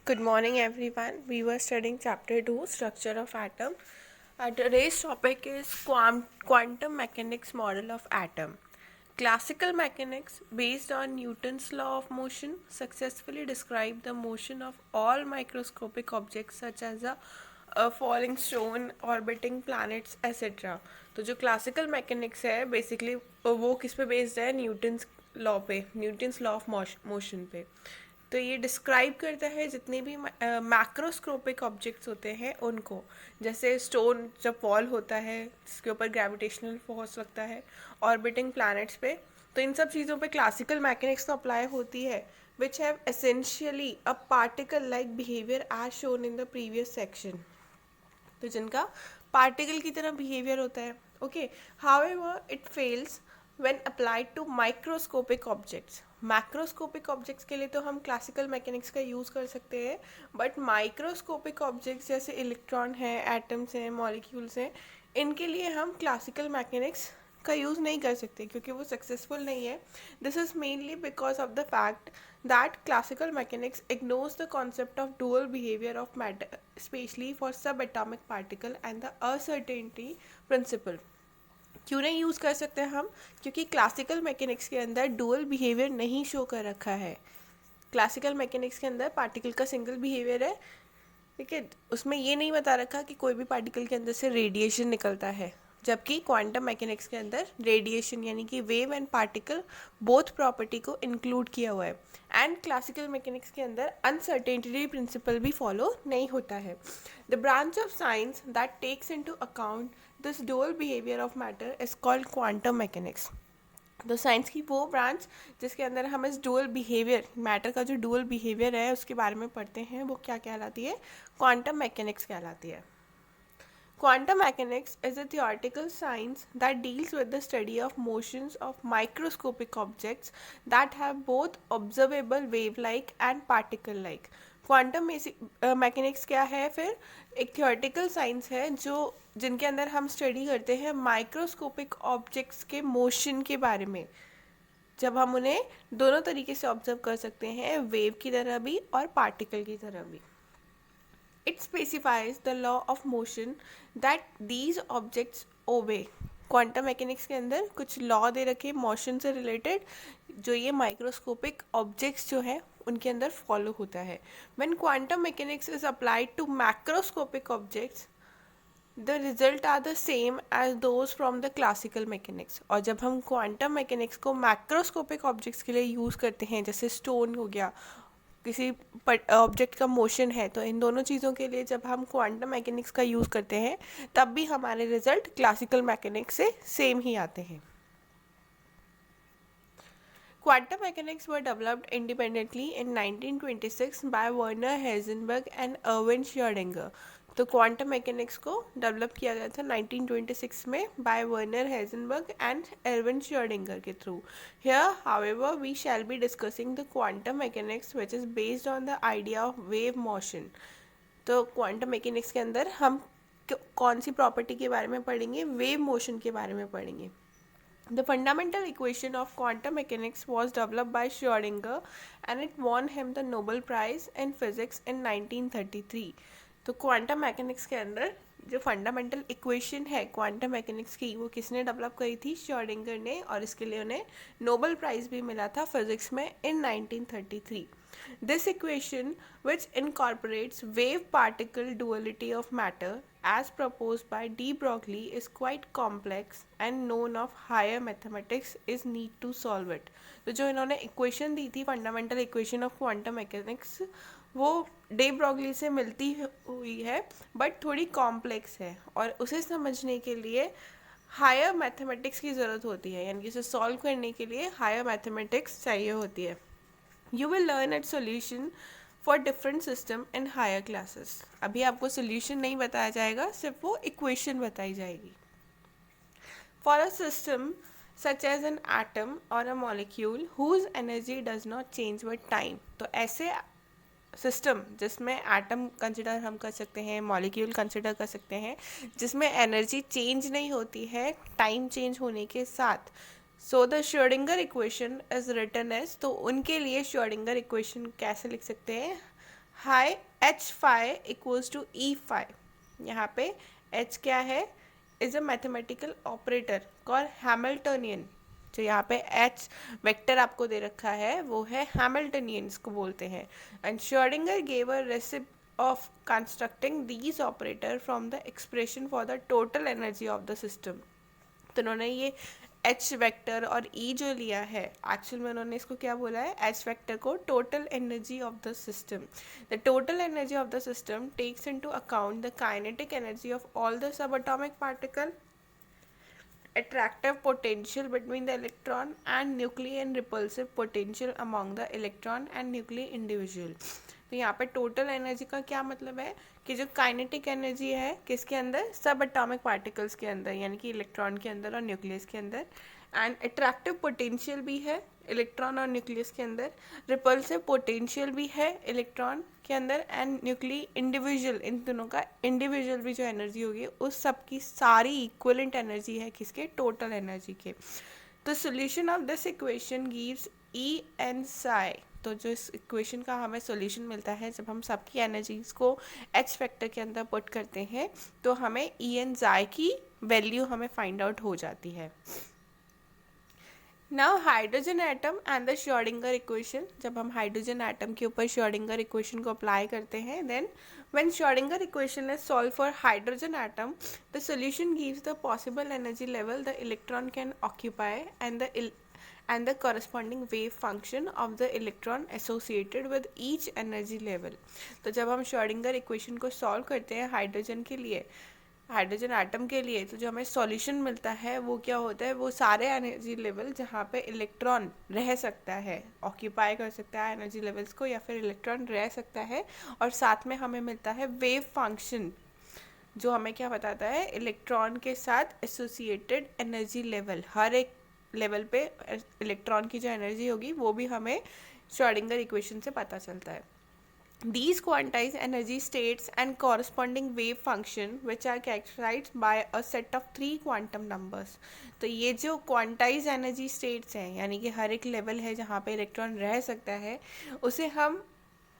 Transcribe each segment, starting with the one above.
Good morning, everyone. We were studying chapter 2, Structure of Atom. Today's topic is quantum mechanics model of atom. Classical mechanics, based on Newton's law of motion, successfully describe the motion of all microscopic objects such as a falling stone, orbiting planets, etc. तो जो classical mechanics है basically वो किस पे based है, Newton's law पे, Newton's law of motion पे. तो ये डिस्क्राइब करता है जितने भी मैक्रोस्कोपिक ऑब्जेक्ट्स होते हैं उनको, जैसे स्टोन जब फॉल होता है जिसके ऊपर ग्रेविटेशनल फोर्स लगता है, ऑर्बिटिंग प्लैनेट्स पे. तो इन सब चीज़ों पे क्लासिकल मैकेनिक्स तो अप्लाई होती है, which have essentially a particle like behaviour as shown in the previous section. तो जिनका पार्टिकल की तरह बिहेवियर होता है. Okay, however it fails when applied to microscopic objects. Macroscopic objects के लिए तो हम क्लासिकल मैकेनिक्स का यूज़ कर सकते हैं, बट माइक्रोस्कोपिक ऑब्जेक्ट्स जैसे इलेक्ट्रॉन है, एटम्स हैं, मॉलिक्यूल्स हैं, इनके लिए हम क्लासिकल मैकेनिक्स का यूज़ नहीं कर सकते क्योंकि वो सक्सेसफुल नहीं है. This is mainly because of the fact that classical mechanics ignores the concept of dual behavior of matter, especially for subatomic particle and the uncertainty principle. क्यों नहीं यूज़ कर सकते हम? क्योंकि क्लासिकल मैकेनिक्स के अंदर डुअल बिहेवियर नहीं show कर रखा है. क्लासिकल मैकेनिक्स के अंदर पार्टिकल का सिंगल बिहेवियर है, ठीक है. उसमें ये नहीं बता रखा कि कोई भी पार्टिकल के अंदर से रेडिएशन निकलता है, जबकि क्वांटम मैकेनिक्स के अंदर रेडिएशन यानी कि wave and particle both property को इंक्लूड किया हुआ है. एंड क्लासिकल मैकेनिक्स के अंदर अनसर्टेनिटी प्रिंसिपल भी फॉलो नहीं होता है. The branch of science that takes into account this dual behaviour of matter is called quantum mechanics. तो साइंस की वो ब्रांच जिसके अंदर हम इस डुअल बिहेवियर, मैटर का जो डुअल बिहेवियर है उसके बारे में पढ़ते हैं, वो क्या कहलाती है? क्वांटम मैकेनिक्स कहलाती है. Quantum mechanics is a theoretical science that deals with the study of motions of microscopic objects that have both observable wave-like and particle-like. Quantum mechanics क्या है? फिर एक थियोरेटिकल साइंस है जो जिनके अंदर हम स्टडी करते हैं माइक्रोस्कोपिक ऑब्जेक्ट्स के मोशन के बारे में, जब हम उन्हें दोनों तरीके से ऑब्जर्व कर सकते हैं, वेव की तरह भी और पार्टिकल की तरह भी. It specifies the law of motion that these objects obey. Quantum mechanics के अंदर कुछ लॉ दे रखे मोशन से रिलेटेड, जो ये माइक्रोस्कोपिक ऑब्जेक्ट्स जो है उनके अंदर फॉलो होता है. When quantum mechanics is applied to macroscopic objects the result are the same as those from the classical mechanics. और जब हम क्वांटम मैकेनिक्स को मैक्रोस्कोपिक ऑब्जेक्ट्स के लिए यूज़ करते हैं, जैसे स्टोन हो गया, किसी ऑब्जेक्ट का मोशन है, तो इन दोनों चीज़ों के लिए जब हम क्वांटम मैकेनिक्स का यूज़ करते हैं तब भी हमारे रिजल्ट क्लासिकल मैकेनिक्स से सेम ही आते हैं. Quantum mechanics were developed independently in 1926 by Werner Heisenberg and Erwin Schrödinger. तो क्वांटम मैकेनिक्स को डेवलप किया गया था 1926 में by Werner Heisenberg and Erwin Schrodinger के through. Here however we shall be discussing the quantum mechanics which is based on the idea of wave motion. तो quantum mechanics के अंदर हम कौन सी प्रॉपर्टी के बारे में पढ़ेंगे? वेव मोशन के बारे में पढ़ेंगे. The fundamental equation of quantum mechanics was developed by Schrödinger and it won him the Nobel Prize in Physics in 1933. तो क्वांटम मैकेनिक्स के अंदर जो फंडामेंटल इक्वेशन है क्वांटम मैकेनिक्स की, वो किसने डेवलप करी थी? श्रोडिंगर ने, और इसके लिए उन्हें नोबेल प्राइज़ भी मिला था फिजिक्स में इन 1933. This equation, which incorporates wave-particle duality of matter as proposed by de Broglie, is quite complex and known of higher mathematics is need to solve it. तो जो इन्होंने इक्वेशन दी थी fundamental equation of quantum mechanics, वो day Broglie से मिलती हुई है but थोड़ी कॉम्प्लेक्स है, और उसे समझने के लिए हायर मैथमेटिक्स की ज़रूरत होती है, यानी कि उसे सॉल्व करने के लिए हायर मैथमेटिक्स चाहिए होती है. You will learn its solution for different system in higher classes. अभी आपको solution नहीं बताया जाएगा, सिर्फ वो equation बताई जाएगी. For a system such as an atom or a molecule whose energy does not change with time. तो ऐसे सिस्टम जिसमें एटम कंसिडर हम कर सकते हैं, मॉलिक्यूल कंसिडर कर सकते हैं, जिसमें एनर्जी चेंज नहीं होती है टाइम चेंज होने के साथ. So the Schrodinger equation is written as, तो उनके लिए श्रोडिंगर इक्वेशन कैसे लिख सकते हैं? हाई H phi equals to E phi. यहाँ पे एच क्या है, is a mathematical operator called Hamiltonian. जो यहाँ पे एच वेक्टर आपको दे रखा है वो है हैमिल्टनियन को बोलते हैं। And Schrodinger gave a recipe of constructing these operator from the expression for the total energy of the system। तो उन्होंने ये एच वेक्टर और ई जो लिया है, एक्चुअल में उन्होंने इसको क्या बोला है, एच वेक्टर को total energy of the system. The total energy of the system takes into account the kinetic energy of all the sub atomic particle, attractive potential between the electron and nuclei and repulsive potential among the electron and nuclei individual। तो यहाँ पे total energy का क्या मतलब है कि जो kinetic energy है किसके अंदर, सब एटॉमिक पार्टिकल्स के अंदर, यानी कि इलेक्ट्रॉन के अंदर और न्यूक्लियस के अंदर। एंड अट्रैक्टिव पोटेंशियल भी है इलेक्ट्रॉन और न्यूक्लियस के अंदर, रिपल्सिव पोटेंशियल भी है इलेक्ट्रॉन के अंदर, एंड न्यूक्ली इंडिविजुअल, इन दोनों का इंडिविजुअल भी जो एनर्जी होगी उस सब की सारी इक्वलेंट एनर्जी है किसके, टोटल एनर्जी के। तो solution of this equation gives E n psi. तो जो इस इक्वेशन का हमें सॉल्यूशन मिलता है जब हम सबकी एनर्जीज को एच फैक्टर के अंदर पुट करते हैं तो हमें ई एन साई की वैल्यू हमें फाइंड आउट हो जाती है। Now hydrogen atom and the Schrodinger equation. जब हम हाइड्रोजन एटम के ऊपर श्रोडिंगर इक्वेशन को अप्लाई करते हैं, then when Schrodinger equation is solved for hydrogen atom, the solution gives the possible energy level the electron can occupy and the corresponding wave function of the electron associated with each energy level। तो जब हम Schrodinger equation को solve करते हैं hydrogen के लिए, hydrogen atom के लिए, तो जो हमें सॉल्यूशन मिलता है वो क्या होता है, वो सारे एनर्जी लेवल जहाँ पे इलेक्ट्रॉन रह सकता है, ऑक्यूपाई कर सकता है एनर्जी लेवल्स को, या फिर इलेक्ट्रॉन रह सकता है, और साथ में हमें मिलता है वेव फंक्शन जो हमें क्या बताता है, इलेक्ट्रॉन के साथ एसोसिएटेड एनर्जी लेवल। हर एक लेवल पे इलेक्ट्रॉन की जो एनर्जी होगी वो भी हमें श्रोडिंगर इक्वेशन से पता चलता है। These quantized energy states and corresponding wave function which are characterized by a set of 3 quantum numbers। तो ये जो क्वांटाइज एनर्जी स्टेट्स हैं, यानी कि हर एक लेवल है जहाँ पे इलेक्ट्रॉन रह सकता है, उसे हम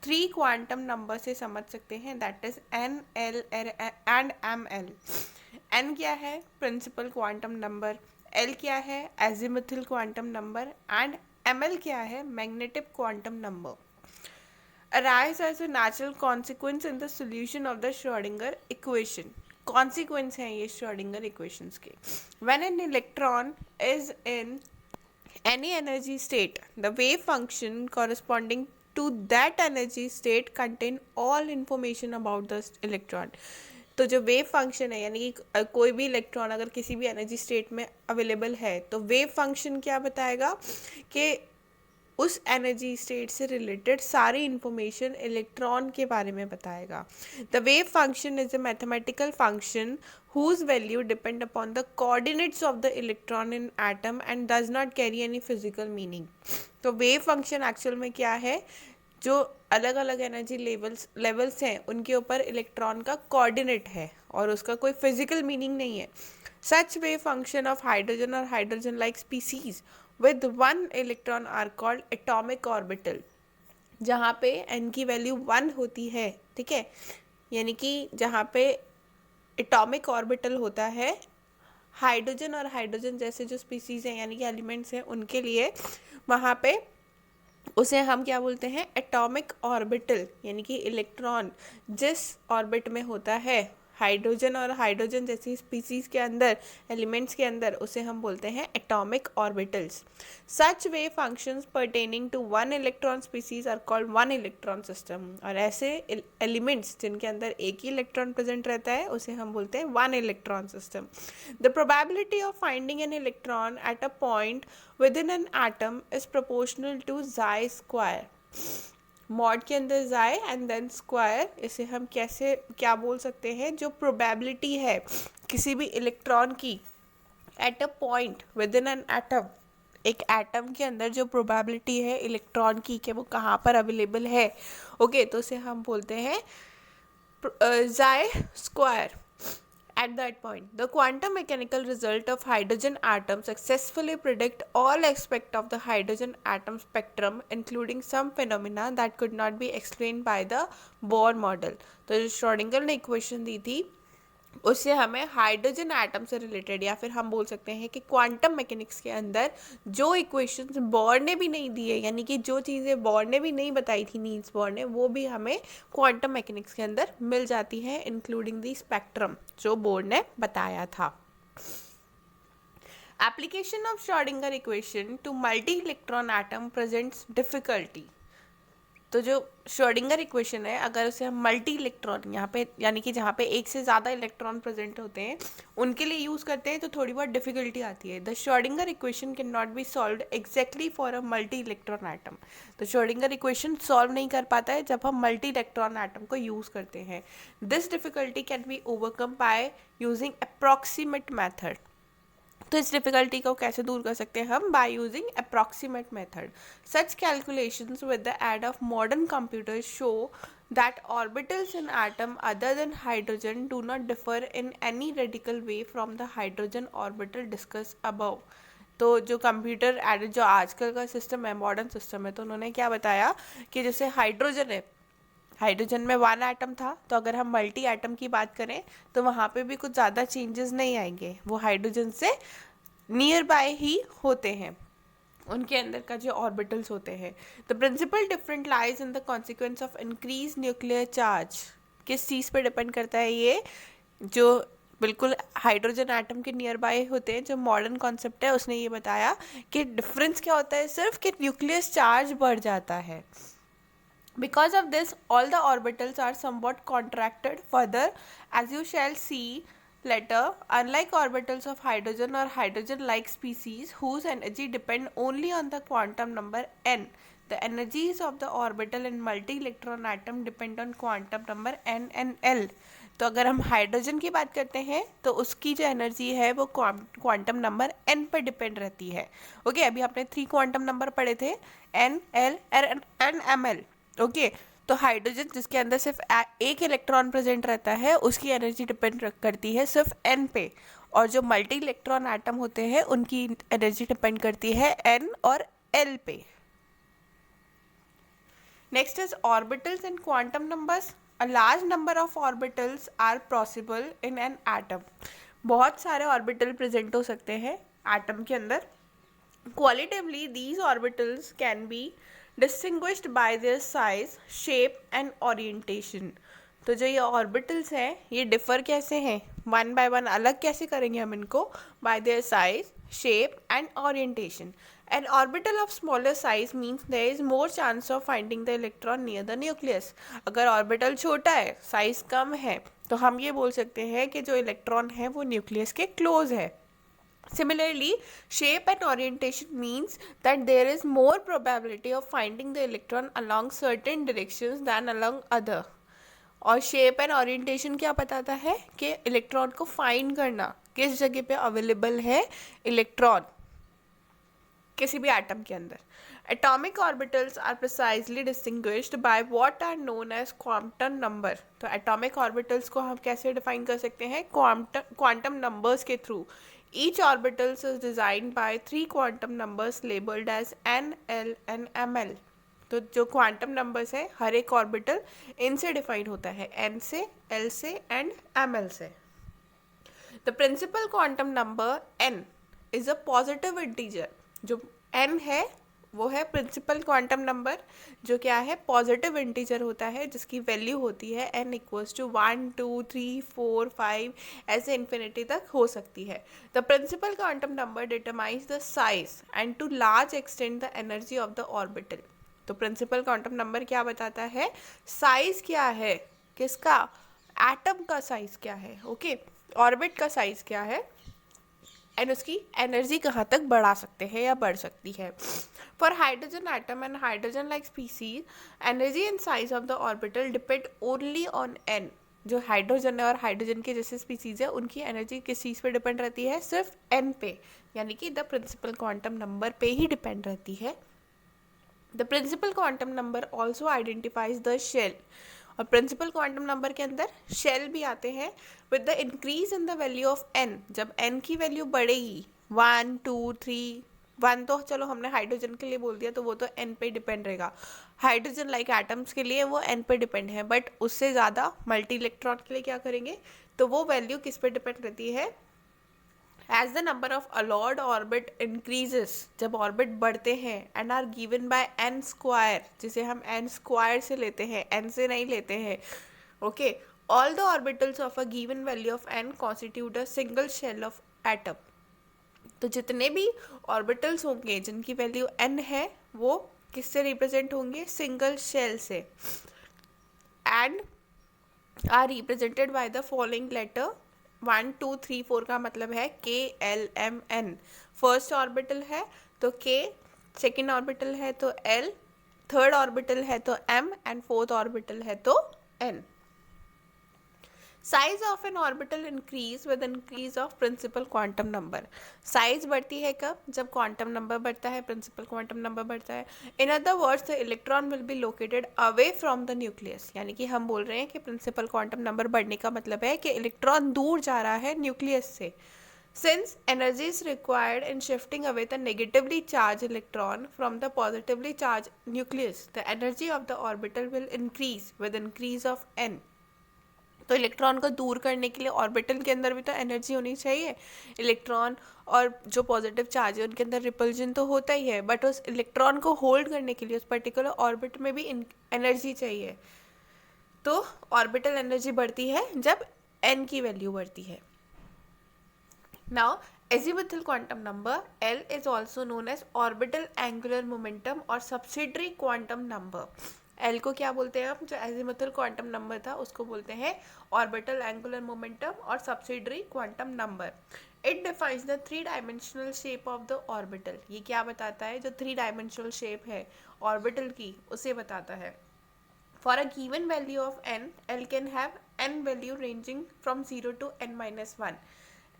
3 क्वांटम नंबर से समझ सकते हैं, that is n, l and m l. N क्या है, प्रिंसिपल क्वांटम नंबर, एल क्या है, azimuthal quantum number, and m l क्या है, magnetic quantum number. arise as a natural consequence in the solution of the Schrödinger equation। consequence हैं ये Schrödinger equations के। when an electron is in any energy state, the wave function corresponding to that energy state contain all information about the electron। तो जो wave function है, यानी कि कोई भी इलेक्ट्रॉन अगर किसी भी एनर्जी स्टेट में अवेलेबल है तो वेव फंक्शन क्या बताएगा कि उस एनर्जी स्टेट से रिलेटेड सारी इंफॉर्मेशन इलेक्ट्रॉन के बारे में बताएगा। The wave function is a mathematical function whose value depend upon the coordinates of the electron in atom and does not carry any physical meaning. तो वेव फंक्शन एक्चुअल में क्या है, जो अलग अलग एनर्जी लेवल्स हैं उनके ऊपर इलेक्ट्रॉन का कोऑर्डिनेट है और उसका कोई फिजिकल मीनिंग नहीं है। सच वेव फंक्शन ऑफ हाइड्रोजन और hydrogen like species with one electron are called atomic orbital। जहाँ पे n की वैल्यू 1 होती है, ठीक है, यानी कि जहाँ पे एटॉमिक ऑर्बिटल होता है हाइड्रोजन और हाइड्रोजन जैसे जो स्पीसीज हैं यानी कि एलिमेंट्स हैं उनके लिए, वहाँ पे उसे हम क्या बोलते हैं, एटॉमिक ऑर्बिटल। यानी कि इलेक्ट्रॉन जिस ऑर्बिट में होता है हाइड्रोजन और हाइड्रोजन जैसी स्पीसीज के अंदर, एलिमेंट्स के अंदर, उसे हम बोलते हैं atomic orbitals. Such wave functions pertaining to one electron species are called one electron system. और ऐसे एलिमेंट्स जिनके अंदर एक ही इलेक्ट्रॉन प्रेजेंट रहता है उसे हम बोलते हैं one electron system. The probability of finding an electron at a point with in an atom is proportional to जाई स्क्वायर। मॉड के अंदर जाए एंड देन स्क्वायर, इसे हम कैसे क्या बोल सकते हैं, जो प्रोबेबिलिटी है किसी भी इलेक्ट्रॉन की at a point with in an atom, एक एटम के अंदर जो प्रोबेबिलिटी है इलेक्ट्रॉन की कि वो कहाँ पर अवेलेबल है, ओके, तो उसे हम बोलते हैं जाए square. At that point, the quantum mechanical result of hydrogen atom successfully predict all aspects of the hydrogen atom spectrum, including some phenomena that could not be explained by the Bohr model. तो जो Schrodinger ने equation दी थी उससे हमें hydrogen atom से related या फिर हम बोल सकते हैं कि क्वांटम मैकेनिक्स के अंदर जो इक्वेशंस बोर ने भी नहीं दिए, यानी कि जो चीज़ें बोर ने भी नहीं बताई थी, नील्स बोर ने, वो भी हमें क्वांटम मैकेनिक्स के अंदर मिल जाती है, इंक्लूडिंग दी स्पेक्ट्रम जो बोर ने बताया था. Application of Schrodinger equation two multi electron atom presents difficulty. तो जो श्रोडिंगर इक्वेशन है, अगर उसे हम मल्टी इलेक्ट्रॉन यहाँ पे, यानी कि जहाँ पे एक से ज़्यादा इलेक्ट्रॉन प्रेजेंट होते हैं, उनके लिए यूज़ करते हैं तो थोड़ी बहुत डिफिकल्टी आती है. The Schrodinger equation can not be solve exactly for a multi electron atom. तो श्रोडिंगर इक्वेशन सॉल्व नहीं कर पाता है जब हम मल्टी इलेक्ट्रॉन एटम को यूज़ करते हैं. This difficulty can be overcome bye using approximate method. तो इस डिफिकल्टी को कैसे दूर कर सकते हैं हम? By using approximate method. Such calculations with the aid of modern computers show that orbitals in atom other than hydrogen do not differ in any radical way from the hydrogen orbital discussed above. तो जो computer aided जो आजकल का system है, modern system है, तो उन्होंने क्या बताया कि जैसे हाइड्रोजन है, हाइड्रोजन में 1 एटम था, तो अगर हम मल्टी एटम की बात करें तो वहाँ पे भी कुछ ज़्यादा चेंजेस नहीं आएंगे, वो हाइड्रोजन से नियर बाय ही होते हैं, उनके अंदर का जो ऑर्बिटल्स होते हैं. The principal different lies in the consequence of increase nuclear charge. किस चीज़ पे डिपेंड करता है ये? जो बिल्कुल हाइड्रोजन एटम के नियर बाय होते हैं, जो मॉडर्न कॉन्सेप्ट है उसने ये बताया कि डिफरेंस क्या होता है, सिर्फ कि न्यूक्लियस चार्ज बढ़ जाता है. Because of this, all the orbitals are somewhat contracted further, as you shall see later. Unlike orbitals of hydrogen or hydrogen-like species, whose energy depend only on the quantum number n, the energies of the orbital in multi-electron atom depend on quantum number n and l. तो अगर हम hydrogen की बात करते हैं तो उसकी जो एनर्जी है वो क्वांटम नंबर n पर डिपेंड रहती है. ओके, अभी आपने 3 क्वांटम नंबर पढ़े थे, n, l and ml. Okay, तो हाइड्रोजन जिसके अंदर सिर्फ एक इलेक्ट्रॉन प्रेजेंट रहता है, उसकी एनर्जी डिपेंड करती है सिर्फ n पे, और जो मल्टी इलेक्ट्रॉन एटम होते हैं उनकी एनर्जी डिपेंड करती है n और l पे. Next is orbitals and quantum numbers. A large number of orbitals are possible in an atom. बहुत सारे ऑर्बिटल प्रेजेंट हो सकते हैं एटम के अंदर. Qualitatively these orbitals can be distinguished by their size, shape and orientation. तो जो ये ऑर्बिटल्स हैं ये डिफ़र कैसे हैं, वन बाय वन अलग कैसे करेंगे हम इनको? by their size, shape and orientation. An orbital of smaller size means there is more chance of finding the electron near the nucleus. अगर ऑर्बिटल छोटा है, साइज कम है, तो हम ये बोल सकते हैं कि जो इलेक्ट्रॉन है वो न्यूक्लियस के क्लोज है. Similarly, shape and orientation means that there is more probability of finding the electron along certain directions than along other. और shape and orientation क्या बताता है कि इलेक्ट्रॉन को फाइंड करना, किस जगह पे अवेलेबल है इलेक्ट्रॉन किसी भी एटम के अंदर. Atomic orbitals are precisely distinguished by what are known as quantum number. तो atomic orbitals को हम कैसे डिफाइन कर सकते हैं? quantum numbers के through. Each orbital is designed by 3 quantum numbers labeled as n, l and ml. तो जो क्वांटम नंबर्स है हर एक ऑर्बिटल इनसे डिफाइन होता है, n से, l से एंड ml से. The principal quantum number n is a positive integer. जो n है वो है प्रिंसिपल क्वांटम नंबर, जो क्या है? पॉजिटिव इंटीजर होता है, जिसकी वैल्यू होती है n इक्वल्स टू 1, 2, 3, 4, 5 ऐसे इन्फिनिटी तक हो सकती है. The principal quantum number determines the size and to large extent the energy of the orbital. तो प्रिंसिपल क्वांटम नंबर क्या बताता है? साइज क्या है, किसका? एटम का साइज क्या है, ओके, ऑर्बिट का साइज क्या है, एंड उसकी एनर्जी कहाँ तक बढ़ा सकते हैं या बढ़ सकती है. For hydrogen atom and hydrogen like species, energy and size of the orbital depend only on n. जो हाइड्रोजन है और हाइड्रोजन के जैसे स्पीसीज है उनकी एनर्जी किस चीज़ पे डिपेंड रहती है? सिर्फ n पे, यानी कि द प्रिंसिपल क्वांटम नंबर पे ही डिपेंड रहती है. The principal quantum number also identifies the shell और प्रिंसिपल क्वांटम नंबर के अंदर शेल भी आते हैं with the increase in the value of n। जब n की वैल्यू बढ़ेगी 1 2 3, 1 तो चलो हमने हाइड्रोजन के लिए बोल दिया तो वो तो n पे डिपेंड रहेगा, हाइड्रोजन लाइक एटम्स के लिए वो n पे डिपेंड है, बट उससे ज़्यादा मल्टी इलेक्ट्रॉन के लिए क्या करेंगे तो वो वैल्यू किस पे डिपेंड रहती है, as the number of allowed orbit increases, जब ऑर्बिट बढ़ते हैं and are given by n square, जिसे हम एन स्क्वायर से लेते हैं, एन से नहीं लेते हैं, okay, all the orbitals of a given value of n constitute a single shell of atom. तो जितने भी ऑर्बिटल्स होंगे जिनकी वैल्यू एन है वो किससे रिप्रेजेंट होंगे, सिंगल शेल से, and are represented by the following letter 1 2 3 4 का मतलब है K L M N. First orbital है तो के, सेकेंड ऑर्बिटल है तो एल, थर्ड ऑर्बिटल है तो एम एंड फोर्थ ऑर्बिटल है तो N. Size of an orbital increase with increase of principal quantum number. Size बढ़ती है कब, जब क्वांटम नंबर बढ़ता है, प्रिंसिपल क्वांटम नंबर बढ़ता है। In other words the electron will be located away from the nucleus, यानी कि हम बोल रहे हैं कि प्रिंसिपल क्वांटम नंबर बढ़ने का मतलब है कि इलेक्ट्रॉन दूर जा रहा है न्यूक्लियस से। Since energy is required in shifting away the negatively charged electron from the positively charged nucleus, the energy of the orbital will increase with increase of n। तो इलेक्ट्रॉन को दूर करने के लिए ऑर्बिटल के अंदर भी तो एनर्जी होनी चाहिए, इलेक्ट्रॉन और जो पॉजिटिव चार्ज है उनके अंदर रिपल्जन तो होता ही है, बट उस इलेक्ट्रॉन को होल्ड करने के लिए उस पर्टिकुलर ऑर्बिट में भी एनर्जी चाहिए। तो ऑर्बिटल एनर्जी बढ़ती है जब n की वैल्यू बढ़ती है। Now azimuthal quantum number L is also known as orbital angular momentum और subsidiary quantum number। L को क्या बोलते हैं हम, जो azimuthal quantum number था उसको बोलते हैं orbital angular momentum और subsidiary quantum number। It defines the three dimensional shape of the orbital। ये क्या बताता है, जो थ्री डायमेंशनल शेप है ऑर्बिटल की उसे बताता है। For a given value of n, L can have n value ranging from 0 to n-1।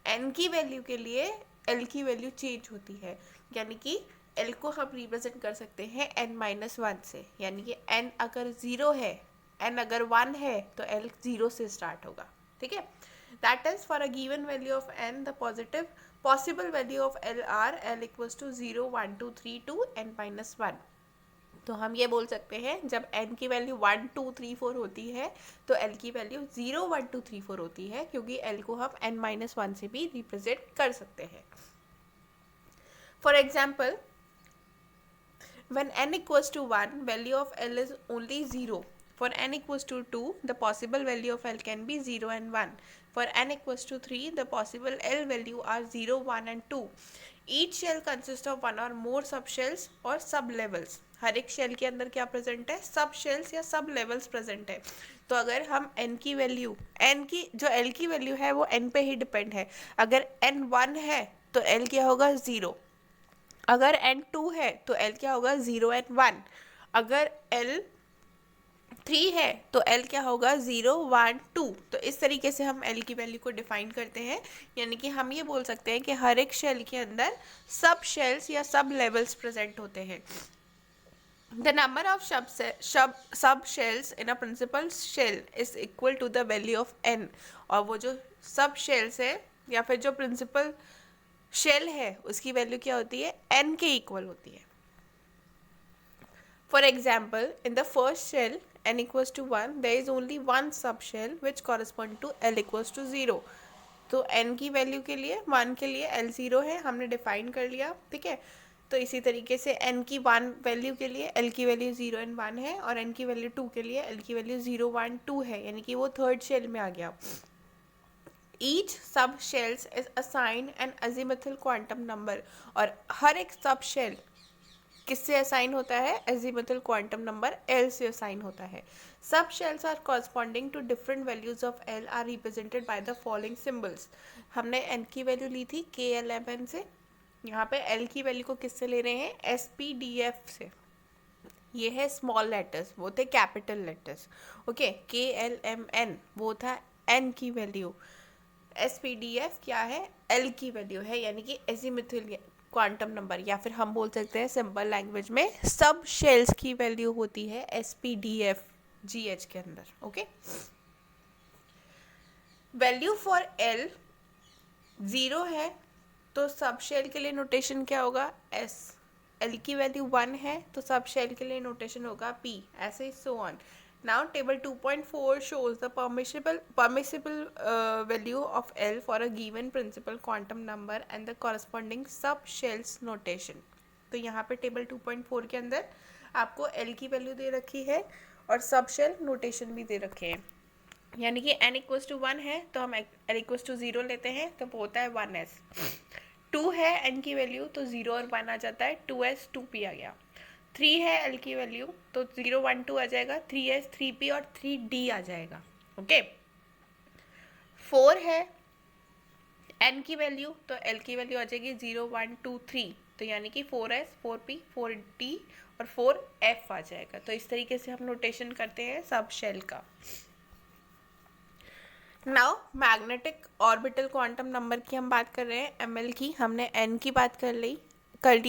n की वैल्यू के लिए l की वैल्यू चेंज होती है, यानी कि l को हम रिप्रेजेंट कर सकते हैं n-1 से, यानी कि n अगर 0 है, n अगर 1 है तो l 0 से स्टार्ट होगा, ठीक है। That is for a given value of n the positive possible value of l are l equals to 0 1 2 3 to n-1। तो हम ये बोल सकते हैं जब n की वैल्यू 1 2 3 4 होती है तो l की वैल्यू 0 1 2 3 4 होती है, क्योंकि l को हम n-1 से भी रिप्रेजेंट कर सकते हैं। For example when n equals to 1 value of l is only 0, for n equals to 2 the possible value of l can be 0 and 1, for n equals to 3 the possible l value are 0 1 and 2। each shell consists of one or more subshells और सब levels. हर एक shell के अंदर क्या present है, sub shells या सब levels present है। तो अगर हम n की वैल्यू, n की जो l की वैल्यू है वो n पे ही डिपेंड है। अगर n 1 है तो l क्या होगा 0, अगर n2 है तो l क्या होगा 0 and 1, अगर l3 है तो l क्या होगा 0 1 2। तो इस तरीके से हम l की वैल्यू को डिफाइन करते हैं, यानी कि हम ये बोल सकते हैं कि हर एक शेल के अंदर सब शेल्स या सब लेवल्स प्रेजेंट होते हैं। The number of sub shells in a principal shell is equal to the value of n। और वो जो सब शेल्स है या फिर जो प्रिंसिपल शेल है उसकी वैल्यू क्या होती है, n के इक्वल होती है। For example in the first shell n equals to 1 there is only one sub shell which correspond to l equals to 0। तो n की वैल्यू के लिए 1 के लिए l 0 है, हमने डिफाइन कर लिया, ठीक है। तो इसी तरीके से n की 1 वैल्यू के लिए l की वैल्यू 0 and 1 है, और n की वैल्यू 2 के लिए l की वैल्यू 0 1 2 है, यानी कि वो थर्ड शेल में आ गया। Each sub shells is assign an azimuthal quantum number, और हर एक सब शेल किससे असाइन होता है, अजीमुथल क्वांटम नंबर l से असाइन होता है। Sub shells are corresponding to different values of l are represented by the following symbols. हमने n की वैल्यू ली थी KLMN से, यहाँ पे l की वैल्यू को किससे ले रहे हैं, SPDF से। ये है स्मॉल लेटर्स, वो थे कैपिटल लेटर्स, ओके। KLMN वो था n की वैल्यू, SPDF क्या है, l की वैल्यू है, यानी कि एजीमुथल क्वांटम नंबर, या फिर हम बोल सकते हैं सिंपल लैंग्वेज में सब शेल्स की वैल्यू होती है SPDF, GH के अंदर. ओके, वैल्यू फॉर L 0 है तो सब शेल के लिए नोटेशन क्या होगा? S. L की वैल्यू 1 है तो सब शेल के लिए नोटेशन होगा P. ऐसे so on. Now table 2.4 shows the permissible value of L for a given principal quantum number and the corresponding subshells notation. तो यहाँ पे टेबल 2.4 के अंदर आपको L की वैल्यू दे रखी है और सबशेल नोटेशन भी दे रखे हैं. यानी कि n इक्वल्स टू 1 है तो हम l इक्वल्स टू 0 लेते हैं तो होता है 1s. 2 है n की वैल्यू तो 0 और 1 आ जाता है, 2s 2p आ गया. 3 है l की वैल्यू तो 0 1 2 आ जाएगा, 3s 3p और 3d आ जाएगा. ओके, 4 है n की वैल्यू तो l की वैल्यू आ जाएगी 0 1 2 3, तो यानी कि 4s 4p 4d और 4f आ जाएगा. तो इस तरीके से हम नोटेशन करते हैं सब शेल का. Now magnetic orbital quantum number की हम बात कर रहे हैं. ml की हमने n की बात कर ली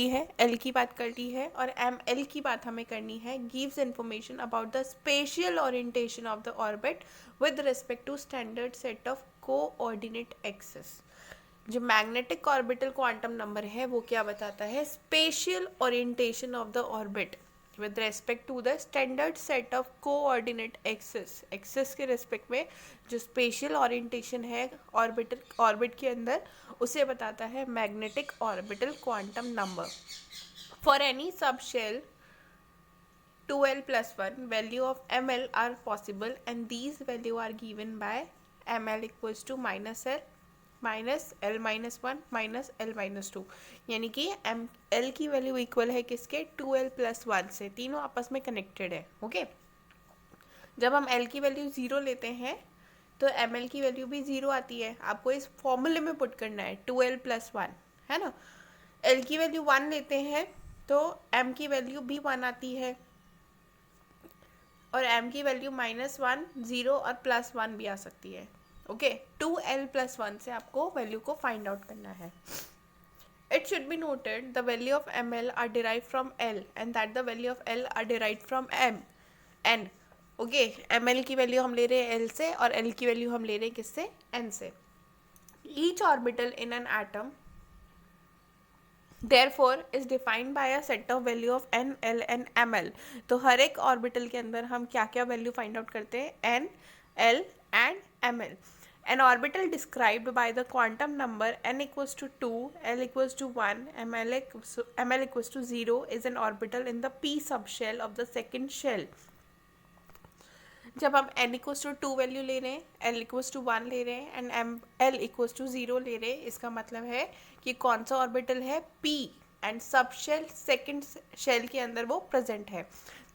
है, l की बात कर ली है और ml की बात हमें करनी है. Gives information about the spatial orientation of the orbit with respect to standard set of coordinate axis. जो मैग्नेटिक ऑर्बिटल क्वांटम नंबर है वो क्या बताता है? Spatial orientation of the orbit with respect to the standard set of coordinate axis के respect में जो special orientation है ऑर्बिट के अंदर उसे बताता है magnetic orbital quantum number. For any sub shell 2l plus 1 value of ml are possible and these value are given by ml equals to minus l minus 1 minus l minus 2. यानी कि l की value equal है किसके? 2l plus 1 से. तीनों आपस में connected है. ओके, जब हम l की वैल्यू 0 लेते हैं तो ml की वैल्यू भी 0 आती है. आपको इस फॉर्मूले में पुट करना है 2l plus 1, है ना. l की वैल्यू 1 लेते हैं तो m की वैल्यू भी 1 आती है और m की वैल्यू -1 0 और +1 भी आ सकती है. ओके, 2l plus 1 से आपको वैल्यू को फाइंड आउट करना है. It should be noted the value of ml are derived from l and that the value of l are derived from n. Okay, ml की वैल्यू हम ले रहे हैं l से और l की वैल्यू हम ले रहे हैं किससे? n से. Each orbital in an atom therefore is defined by a set of value of n, l and ml. तो हर एक ऑर्बिटल के अंदर हम क्या क्या वैल्यू फाइंड आउट करते हैं? n, l and ml. An orbital described by the quantum number n equals to 2, l equals to 1, ml equals to 0 is an orbital in the p subshell of the second shell. जब हम n equals to 2 value ले रहे हैं, l equals to 1 ले रहे हैं and l equals to 0 ले रहे हैं, इसका मतलब है कि कौन सा ऑर्बिटल है? p and sub shell second shell के अंदर वो प्रेजेंट है.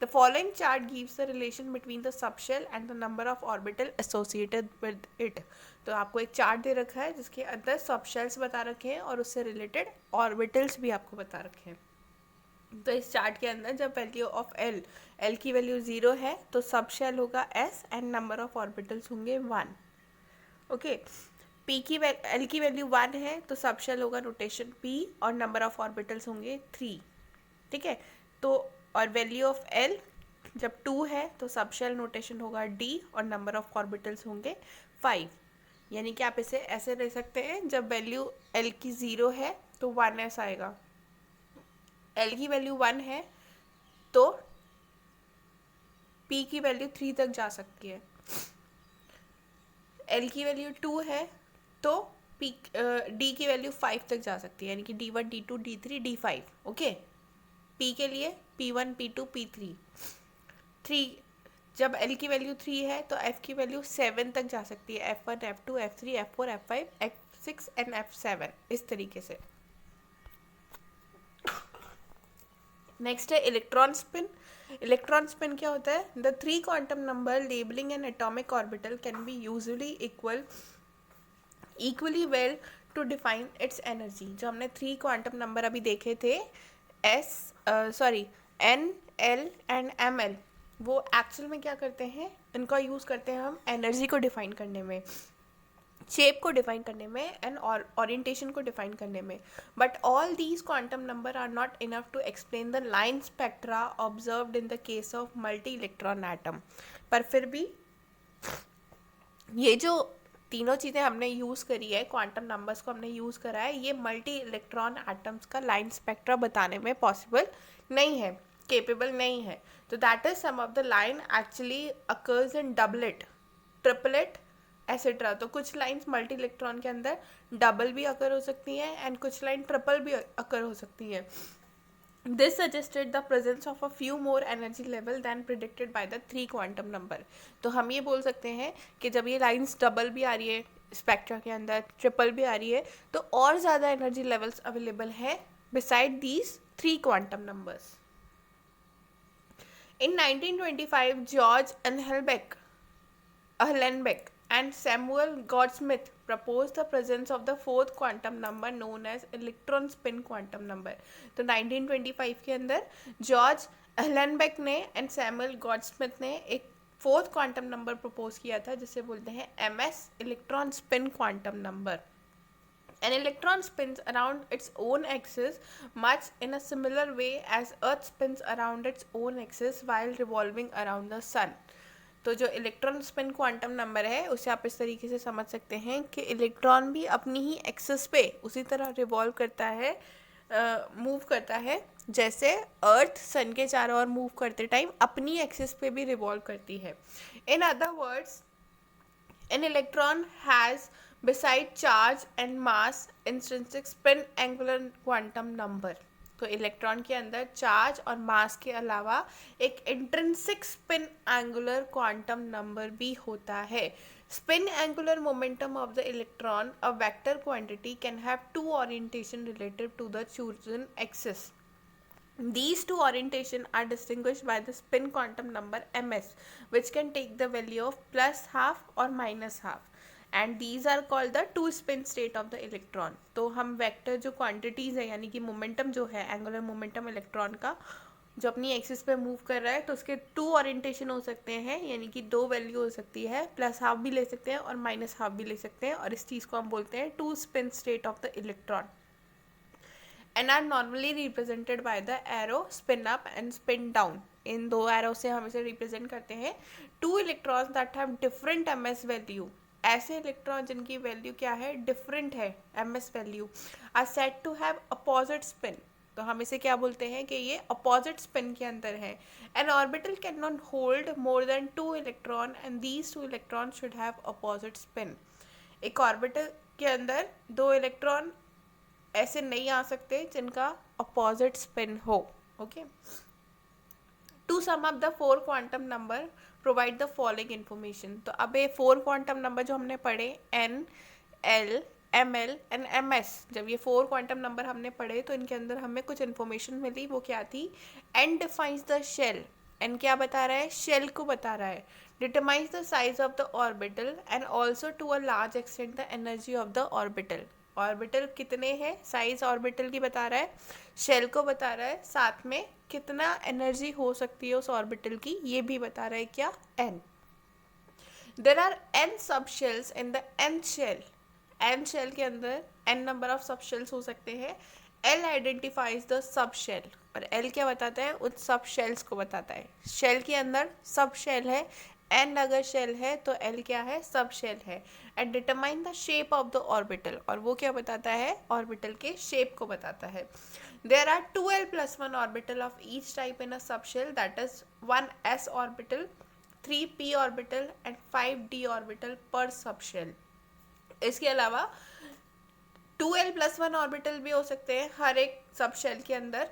The following chart gives the relation between the sub shell and the number of orbital associated with it. तो आपको एक चार्ट दे रखा है जिसके अंदर सब शेल्स बता रखे हैं और उससे रिलेटेड ऑर्बिटल्स भी आपको बता रखे हैं. तो इस चार्ट के अंदर जब वैल्यू ऑफ l की वैल्यू 0 है तो सब शेल होगा s and number of orbitals होंगे 1. ओके, l की वैल्यू 1 है तो सब शेल होगा नोटेशन p और नंबर ऑफ ऑर्बिटल्स होंगे 3. ठीक है, तो और वैल्यू ऑफ l जब 2 है तो सब शेल नोटेशन होगा d और नंबर ऑफ ऑर्बिटल्स होंगे 5. यानी कि आप इसे ऐसे ले सकते हैं, जब वैल्यू l की 0 है तो 1s आएगा, l की वैल्यू 1 है तो p की वैल्यू 3 तक जा सकती है, l की वैल्यू 2 है तो d की वैल्यू 5 तक जा सकती है, यानी कि d1 d2 d3 d5. Okay, p के लिए p1 p2 p3. 3 जब l की वैल्यू 3 है तो f की वैल्यू 7 तक जा सकती है, f1 f2 f3 f4 f5 f6 and f7. इस तरीके से. नेक्स्ट है इलेक्ट्रॉन स्पिन. इलेक्ट्रॉन स्पिन क्या होता है? The 3 quantum number labelling an atomic orbital can be usually equally well to define its energy. जो हमने 3 क्वांटम नंबर अभी देखे थे n, l एंड ml, वो एक्चुअल में क्या करते हैं? इनका यूज़ करते हैं हम एनर्जी को डिफाइन करने में. शेप को डिफाइन करने में एंड ओरिएंटेशन को डिफाइन करने में. But all these quantum number are not enough to explain the line spectra observed in the case of multi electron atom. पर फिर भी ये जो तीनों चीज़ें हमने यूज़ करी है, क्वांटम नंबर्स को हमने यूज़ करा है, ये मल्टी इलेक्ट्रॉन एटम्स का लाइन स्पेक्ट्रा बताने में पॉसिबल नहीं है, केपेबल नहीं है. तो that is some of the line actually occurs in doublet, triplet etcetera. तो कुछ लाइंस मल्टी इलेक्ट्रॉन के अंदर डबल भी अकर हो सकती हैं एंड कुछ लाइन ट्रिपल भी अकर हो सकती हैं. This suggested the presence of a few more energy level than predicted by the 3 quantum number. तो हम ये बोल सकते हैं कि जब ये लाइंस डबल भी आ रही है स्पेक्ट्रा के अंदर, ट्रिपल भी आ रही है, तो और ज़्यादा एनर्जी लेवल्स अवेलेबल है beside these 3 quantum numbers. In 1925, George Uhlenbeck and Samuel Goudsmit proposed the presence of the fourth quantum number known as electron spin quantum number. तो 1925 के अंदर जॉर्ज अहलनबेक ने एंड सैमुअल गॉडस्मिथ ने एक फोर्थ क्वांटम नंबर प्रपोज किया था जिसे बोलते हैं MS, electron spin quantum number. An electron spins around its own axis much in a similar way as Earth spins around its own axis while revolving around the sun. तो जो electron spin quantum number है उसे आप इस तरीके से समझ सकते हैं कि इलेक्ट्रॉन भी अपनी ही एक्सिस पे उसी तरह रिवॉल्व करता है, मूव करता है जैसे अर्थ सन के चारों ओर मूव करते टाइम अपनी एक्सिस पे भी रिवॉल्व करती है. In other words, an electron has beside charge and mass intrinsic spin angular quantum number. तो इलेक्ट्रॉन के अंदर चार्ज और मास के अलावा एक intrinsic spin angular quantum number भी होता है. Spin angular momentum of the electron, a vector quantity, can have two orientation relative to the chosen axis. These two orientation are distinguished by the spin quantum number MS, which can take the value of plus half or minus half. And these are called the two spin state of the electron. तो हम vector जो quantities है यानी कि momentum जो है, angular momentum electron का जो अपनी एक्सिस पे मूव कर रहा है, तो उसके टू ओरिएंटेशन हो सकते हैं, यानी कि दो वैल्यू हो सकती है, प्लस हाफ भी ले सकते हैं और माइनस हाफ भी ले सकते हैं. और इस चीज़ को हम बोलते हैं two spin state of the electron and are normally represented by the arrow spin up and spin down. इन दो एरो से हम इसे रिप्रेजेंट करते हैं. Two electrons that have different MS value, ऐसे इलेक्ट्रॉन जिनकी वैल्यू क्या है, डिफरेंट है MS value, are said to have opposite spin. तो हम इसे क्या बोलते हैं कि ये अपोजिट स्पिन के अंदर है. An orbital can not hold more than two electron and these two electron should have opposite spin. एक ऑर्बिटल के अंदर दो इलेक्ट्रॉन ऐसे नहीं आ सकते जिनका अपोजिट स्पिन हो. Okay, to sum up the four quantum number provide the following information. तो अब ये फोर क्वांटम नंबर जो हमने पढ़े, N, L, ML and MS, जब ये फोर क्वांटम नंबर हमने पढ़े तो इनके अंदर हमें कुछ इन्फॉर्मेशन मिली. वो क्या थी? N defines the shell. N क्या बता रहा है? शेल को बता रहा है. Determines the size of the orbital and also to a large extent the energy of the orbital. Orbital कितने हैं, साइज ऑर्बिटल की बता रहा है, शेल को बता रहा है, साथ में कितना एनर्जी हो सकती है उस ऑर्बिटल की ये भी बता रहा है. क्या? N. There are N sub shells in the N shell. N shell के अंदर N number of sub shells हो सकते हैं. L identifies the sub shell, और L क्या बताता है? उन सब शेल्स को बताता है. शेल के अंदर सब शेल है, N अगर शेल है तो L क्या है? सब शेल है. And determine the shape of the orbital, और वो क्या बताता है? ऑर्बिटल के शेप को बताता है. There are 2l+1 orbital of each type in a sub shell, that is 1s orbital, 3p orbital and 5d orbital per sub shell. इसके अलावा 2l+1 ऑर्बिटल भी हो सकते हैं हर एक सब शेल के अंदर,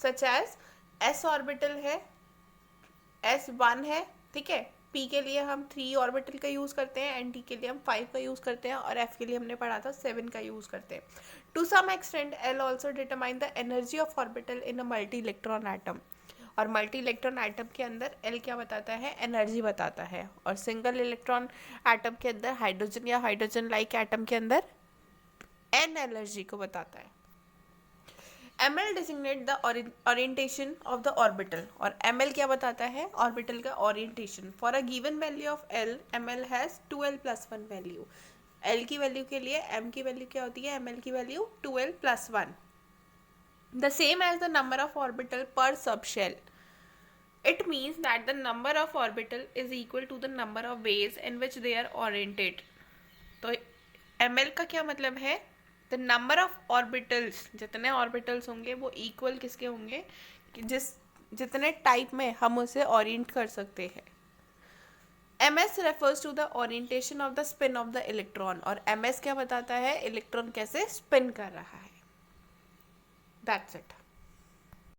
सच एज s ऑर्बिटल है, S1 है, ठीक है. P के लिए हम 3 ऑर्बिटल का यूज़ करते हैं एंड D के लिए हम 5 का यूज़ करते हैं, और F के लिए हमने पढ़ा था 7 का यूज़ करते हैं. To some extent L also determine the energy of orbital in a multi electron atom. और मल्टी इलेक्ट्रॉन एटम के अंदर L क्या बताता है? एनर्जी बताता है. और सिंगल इलेक्ट्रॉन एटम के अंदर, हाइड्रोजन या हाइड्रोजन लाइक एटम के अंदर N एनर्जी को बताता है. ml designate the orientation of the orbital, और ml क्या बताता है, ऑर्बिटल का orientation. For a given value of l, ml has 2l+1 value. l की वैल्यू के लिए m की वैल्यू क्या होती है, ml की value 2l+1, the same as the number of orbital per subshell. It means that the number of orbital is equal to the number of ways in which they are oriented. तो ml का क्या मतलब है, the number of orbitals, जितने orbitals होंगे वो equal किसके होंगे, कि जितने टाइप में हम उसे ओरिएंट कर सकते हैं। ms refers to the orientation of the spin of the electron, और ms क्या बताता है, इलेक्ट्रॉन कैसे स्पिन कर रहा है। That's it.